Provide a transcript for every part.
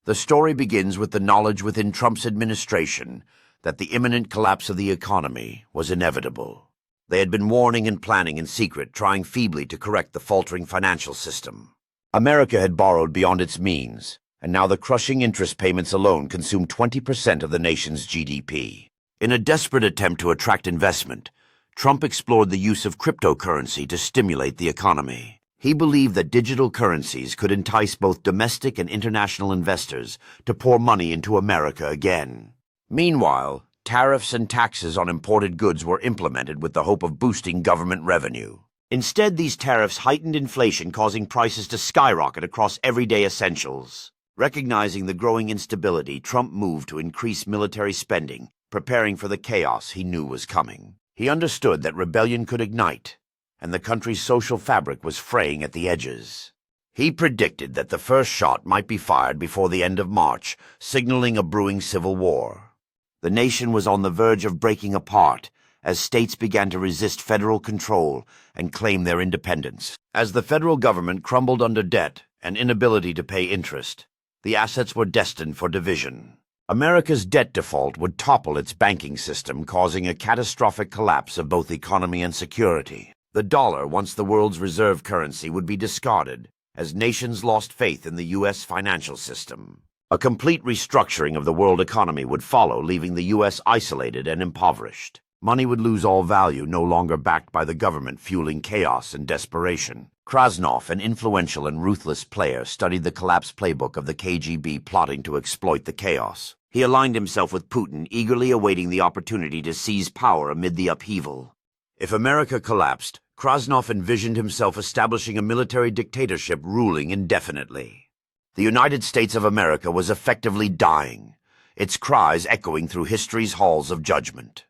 The story begins with the knowledge within Trump's administration that the imminent collapse of the economy was inevitable. They had been warning and planning in secret, trying feebly to correct the faltering financial system. America had borrowed beyond its means, and now the crushing interest payments alone consumed 20% of the nation's GDP. In a desperate attempt to attract investment, Trump explored the use of cryptocurrency to stimulate the economy. He believed that digital currencies could entice both domestic and international investors to pour money into America again. Meanwhile, tariffs and taxes on imported goods were implemented with the hope of boosting government revenue. Instead, these tariffs heightened inflation, causing prices to skyrocket across everyday essentials. Recognizing the growing instability, Trump moved to increase military spending, preparing for the chaos he knew was coming. He understood that rebellion could ignite, and the country's social fabric was fraying at the edges. He predicted that the first shot might be fired before the end of March, signaling a brewing civil war. The nation was on the verge of breaking apart as states began to resist federal control and claim their independence. As the federal government crumbled under debt and inability to pay interest, the assets were destined for division. America's debt default would topple its banking system, causing a catastrophic collapse of both economy and security. The dollar, once the world's reserve currency, would be discarded as nations lost faith in the U.S. financial system. A complete restructuring of the world economy would follow, leaving the U.S. isolated and impoverished. Money would lose all value, no longer backed by the government, fueling chaos and desperation. Krasnov, an influential and ruthless player, studied the collapse playbook of the KGB, plotting to exploit the chaos. He aligned himself with Putin, eagerly awaiting the opportunity to seize power amid the upheaval. If America collapsed, Krasnov envisioned himself establishing a military dictatorship ruling indefinitely. The United States of America was effectively dying, its cries echoing through history's halls of judgment.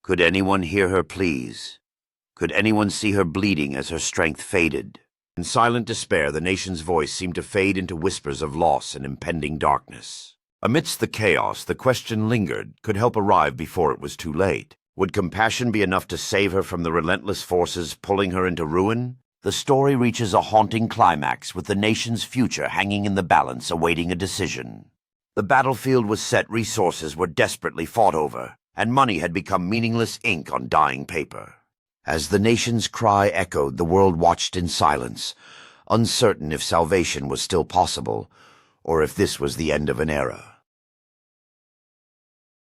Could anyone hear her pleas? Could anyone see her bleeding as her strength faded? In silent despair, the nation's voice seemed to fade into whispers of loss and impending darkness. Amidst the chaos, the question lingered: could help arrive before it was too late? Would compassion be enough to save her from the relentless forces pulling her into ruin? The story reaches a haunting climax, with the nation's future hanging in the balance, awaiting a decision. The battlefield was set, resources were desperately fought over, and money had become meaningless ink on dying paper. As the nation's cry echoed, the world watched in silence, uncertain if salvation was still possible, or if this was the end of an era.